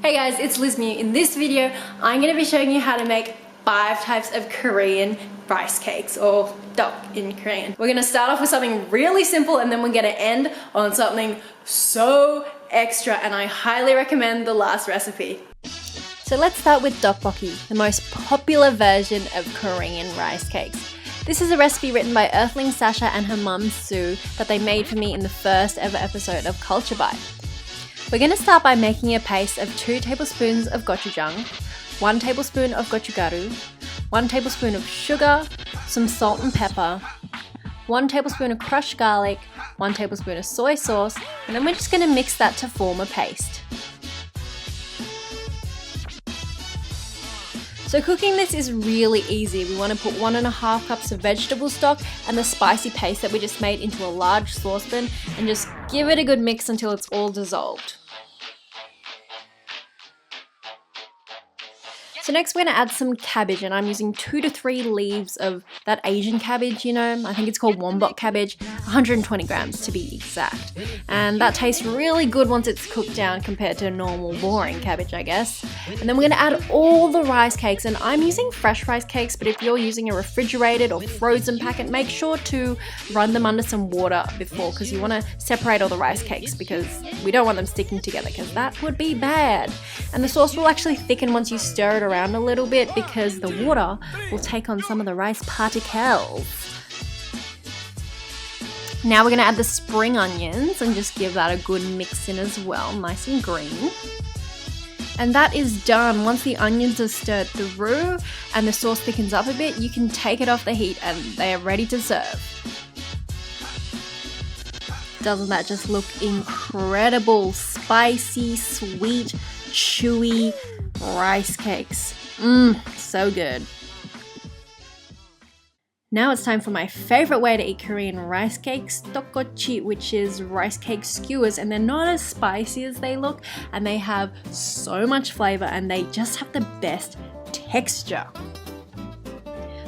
Hey guys, it's Liz Mew. In this video, I'm going to be showing you how to make 5 types of Korean rice cakes, or tteok in Korean. We're going to start off with something really simple and then we're going to end on something so extra, and I highly recommend the last recipe. So let's start with tteokbokki, the most popular version of Korean rice cakes. This is a recipe written by EARTHLING SASHA and her mum Sue that they made for me in the first ever episode of Culture Bite. We're going to start by making a paste of 2 tablespoons of gochujang, 1 tablespoon of gochugaru, 1 tablespoon of sugar, some salt and pepper, 1 tablespoon of crushed garlic, 1 tablespoon of soy sauce, and then we're just going to mix that to form a paste. So cooking this is really easy. We want to put 1.5 cups of vegetable stock and the spicy paste that we just made into a large saucepan and just give it a good mix until it's all dissolved. So next we're going to add some cabbage, and I'm using 2 to 3 leaves of that Asian cabbage, you know, I think it's called WOMBOK cabbage, 120 grams to be exact. And that tastes really good once it's cooked down compared to normal boring cabbage, I guess. And then we're going to add all the rice cakes, and I'm using fresh rice cakes, but if you're using a refrigerated or frozen packet, make sure to run them under some water before, because you want to separate all the rice cakes because we don't want them sticking together, because that would be bad. And the sauce will actually thicken once you stir it around a little bit because the water will take on some of the rice particles. Now we're going to add the spring onions and just give that a good mix in as well, nice and green. And that is done. Once the onions are stirred through and the sauce thickens up a bit, you can take it off the heat and they are ready to serve. Doesn't that just look incredible? Spicy, sweet, chewy rice cakes. So good. Now it's time for my favorite way to eat Korean rice cakes, Tteokkochi, which is rice cake skewers, and they're not as spicy as they look, and they have so much flavor, and they just have the best texture.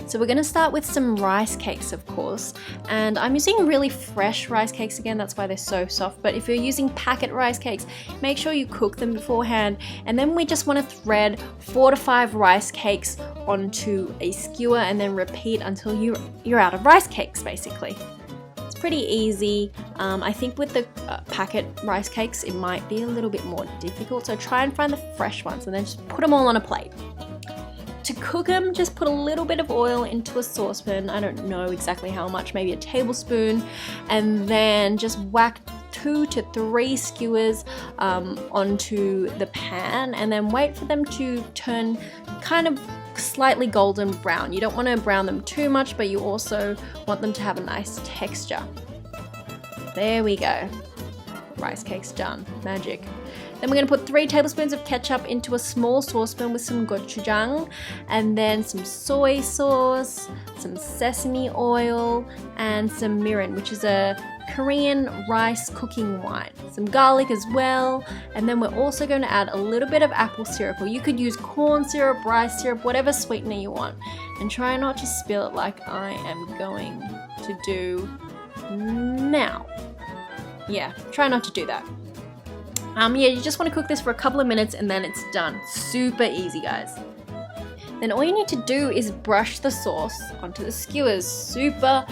So we're going to start with some rice cakes, of course, and I'm using really fresh rice cakes again, that's why they're so soft. But if you're using packet rice cakes, make sure you cook them beforehand, and then we just want to thread 4 to 5 rice cakes onto a skewer and then repeat until you're out of rice cakes, basically. It's pretty easy. I think with the packet rice cakes it might be a little bit more difficult, so try and find the fresh ones and then just put them all on a plate. To cook them, just put a little bit of oil into a saucepan, I don't know exactly how much, maybe a tablespoon, and then just whack 2 to 3 skewers onto the pan, and then wait for them to turn kind of slightly golden brown. You don't want to brown them too much, but you also want them to have a nice texture. There we go. Rice cakes done. Magic. Then we're going to put 3 tablespoons of ketchup into a small saucepan with some gochujang, and then some soy sauce, some sesame oil, and some mirin, which is a Korean rice cooking wine. Some garlic as well, and then we're also going to add a little bit of apple syrup, or you could use corn syrup, rice syrup, whatever sweetener you want. And try not to spill it like I am going to do now. Yeah, try not to do that. Yeah, you just want to cook this for a couple of minutes and then it's done. Super easy, guys. Then all you need to do is brush the sauce onto the skewers. Super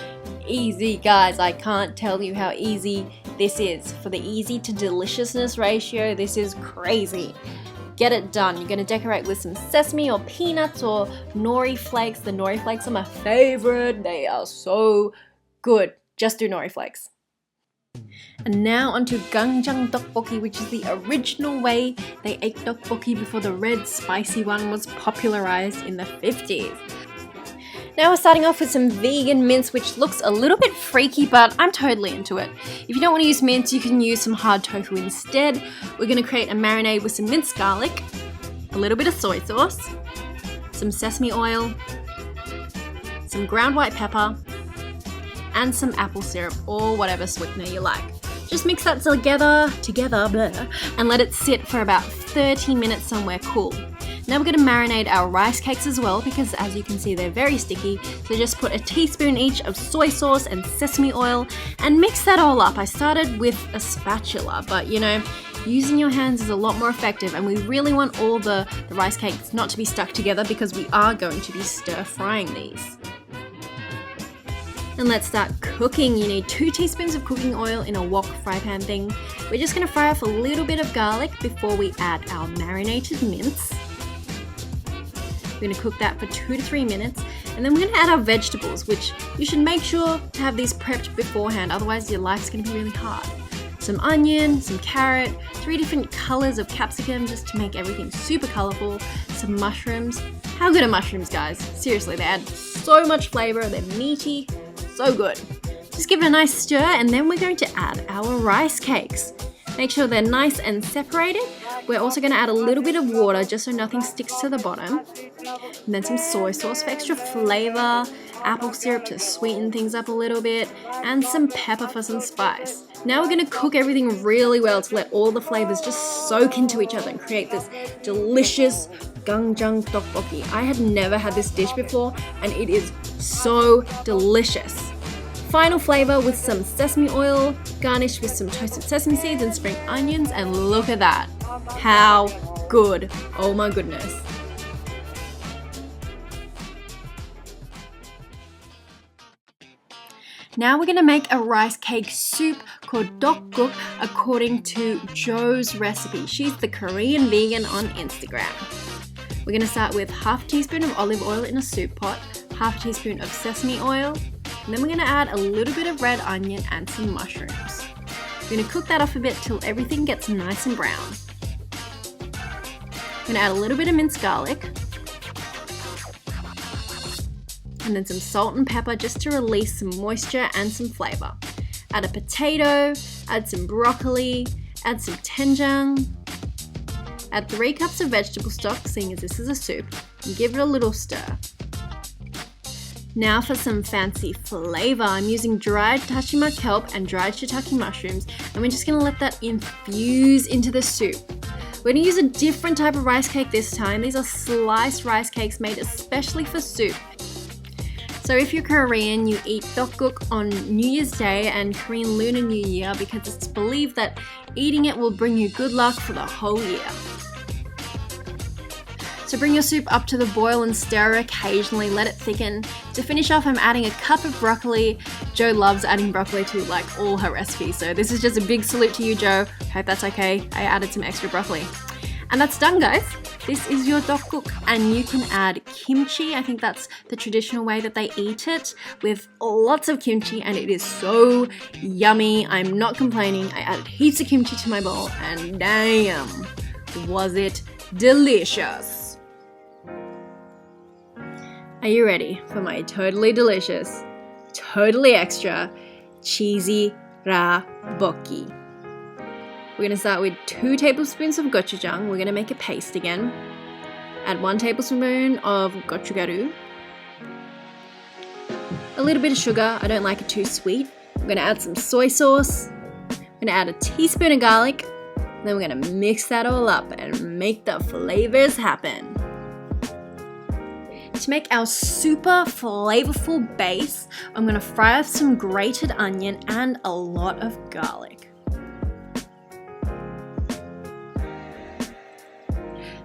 easy, guys. I can't tell you how easy this is. For the easy to deliciousness ratio, this is crazy. Get it done. You're going to decorate with some sesame or peanuts or nori flakes. The nori flakes are my favorite. They are so good. Just do nori flakes. And now onto Doenjang tteokbokki, which is the original way they ate tteokbokki before the red spicy one was popularized in the 50s. Now we're starting off with some vegan mince, which looks a little bit freaky, but I'm totally into it. If you don't want to use mince, you can use some hard tofu instead. We're going to create a marinade with some minced garlic, a little bit of soy sauce, some sesame oil, some ground white pepper, and some apple syrup or whatever sweetener you like. Just mix that together, and let it sit for about 30 minutes somewhere cool. Now we're going to marinate our rice cakes as well, because as you can see they're very sticky. So just put a teaspoon each of soy sauce and sesame oil and mix that all up. I started with a spatula, but you know, using your hands is a lot more effective, and we really want all the rice cakes not to be stuck together because we are going to be stir frying these. And let's start cooking. You need 2 teaspoons of cooking oil in a wok fry pan thing. We're just going to fry off a little bit of garlic before we add our marinated mince. We're going to cook that for 2 to 3 minutes, and then we're going to add our vegetables, which you should make sure to have these prepped beforehand, otherwise your life's going to be really hard. Some onion, some carrot, 3 different colors of capsicum just to make everything super colorful, some mushrooms. How good are mushrooms, guys? Seriously, they add so much flavor, they're meaty, so good. Just give it a nice stir, and then we're going to add our rice cakes. Make sure they're nice and separated. We're also going to add a little bit of water just so nothing sticks to the bottom. And then some soy sauce for extra flavor, apple syrup to sweeten things up a little bit, and some pepper for some spice. Now we're going to cook everything really well to let all the flavors just soak into each other and create this delicious Gochujang tteokbokki. I had never had this dish before, and it is so delicious. Final flavor with some sesame oil, garnished with some toasted sesame seeds and spring onions, and look at that. How good. Oh my goodness. Now we're going to make a rice cake soup called tteokkokkik according to Jo's recipe. She's the Korean vegan on Instagram. We're going to start with half a teaspoon of olive oil in a soup pot, half a teaspoon of sesame oil, and then we're going to add a little bit of red onion and some mushrooms. We're going to cook that off a bit till everything gets nice and brown. We're going to add a little bit of minced garlic, and then some salt and pepper just to release some moisture and some flavor. Add a potato, add some broccoli, add some doenjang, add 3 cups of vegetable stock, seeing as this is a soup, and give it a little stir. Now for some fancy flavor. I'm using dried tashima kelp and dried shiitake mushrooms, and we're just going to let that infuse into the soup. We're going to use a different type of rice cake this time. These are sliced rice cakes made especially for soup. So if you're Korean, you eat tteokkokkik on New Year's Day and Korean Lunar New Year because it's believed that eating it will bring you good luck for the whole year. So bring your soup up to the boil and stir occasionally, let it thicken. To finish off, I'm adding a cup of broccoli. Jo loves adding broccoli to like all her recipes, so this is just a big salute to you, Jo. Hope that's okay. I added some extra broccoli. And that's done, guys. This is your tteokkokkik, and you can add kimchi. I think that's the traditional way that they eat it, with lots of kimchi, and it is so yummy. I'm not complaining. I added heaps of kimchi to my bowl, and damn, was it delicious. Are you ready for my totally delicious, totally extra, cheesy tteokbokki? We're going to start with 2 tablespoons of gochujang. We're going to make a paste again. Add 1 tablespoon of Gochugaru. A little bit of sugar. I don't like it too sweet. I'm going to add some soy sauce. I'm going to add a teaspoon of garlic. And then we're going to mix that all up and make the flavors happen. To make our super flavorful base, I'm going to fry up some grated onion and a lot of garlic.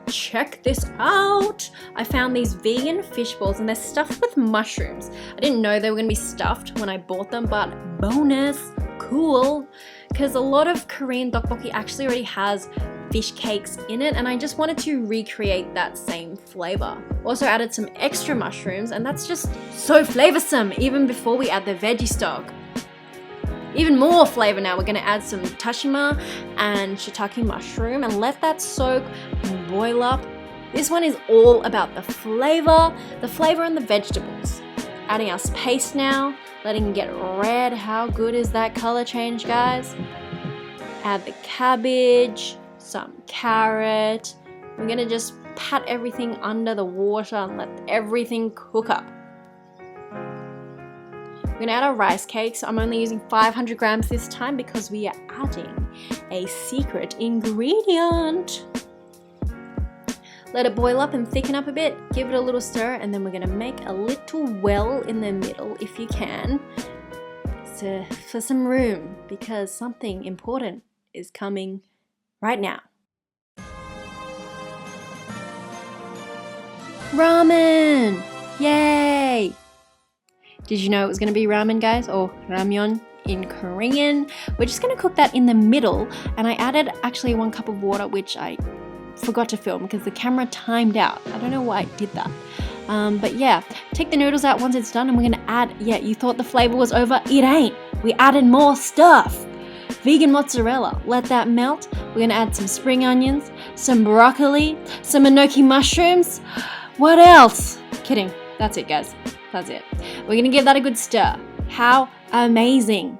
Check this out! I found these vegan fish balls and they're stuffed with mushrooms. I didn't know they were going to be stuffed when I bought them, but bonus, cool, because a lot of Korean tteokbokki actually already has fish cakes in it, and I just wanted to recreate that same flavor. Also added some extra mushrooms, and that's just so flavorsome even before we add the veggie stock. Even more flavor now. We're going to add some tashima and shiitake mushroom and let that soak and boil up. This one is all about the flavor and the vegetables. Adding our paste now, letting it get red. How good is that color change, guys? Add the cabbage, some carrot. We're going to just pat everything under the water and let everything cook up. We're going to add our rice cakes. I'm only using 500 grams this time because we are adding a secret ingredient. Let it boil up and thicken up a bit. Give it a little stir, and then we're going to make a little well in the middle if you can, for some room, because something important is coming right now. Ramen! Yay! Did you know it was going to be ramen, guys? Or ramyeon in Korean. We're just going to cook that in the middle, and I added actually 1 cup of water, which I forgot to film because the camera timed out. I don't know why I did that. But yeah, take the noodles out once it's done, and we're going to add, yeah, you thought the flavor was over? It ain't. We added more stuff. Vegan mozzarella, let that melt. We're going to add some spring onions, some broccoli, some enoki mushrooms. What else? Kidding. That's it, guys. That's it. We're going to give that a good stir. How amazing.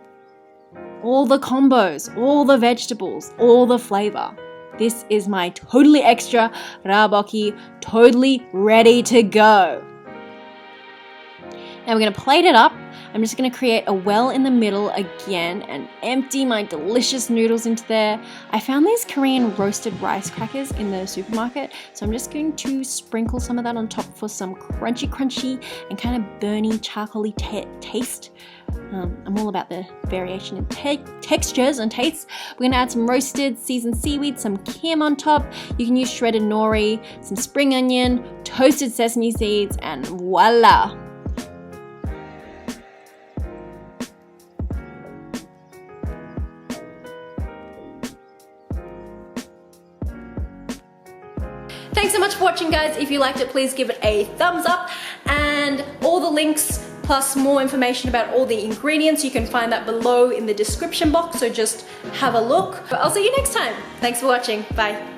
All the combos, all the vegetables, all the flavor. This is my totally extra tteokbokki, totally ready to go. Now we're going to plate it up. I'm just going to create a well in the middle again and empty my delicious noodles into there. I found these Korean roasted rice crackers in the supermarket, so I'm just going to sprinkle some of that on top for some crunchy and kind of burny, charcoaly taste. I'm all about the variation in textures and tastes. We're going to add some roasted seasoned seaweed, some kim on top. You can use shredded nori, some spring onion, toasted sesame seeds, and voila! Thanks so much for watching, guys. If you liked it, please give it a thumbs up, and all the links plus more information about all the ingredients, you can find that below in the description box, so just have a look. I'll see you next time. Thanks for watching. Bye.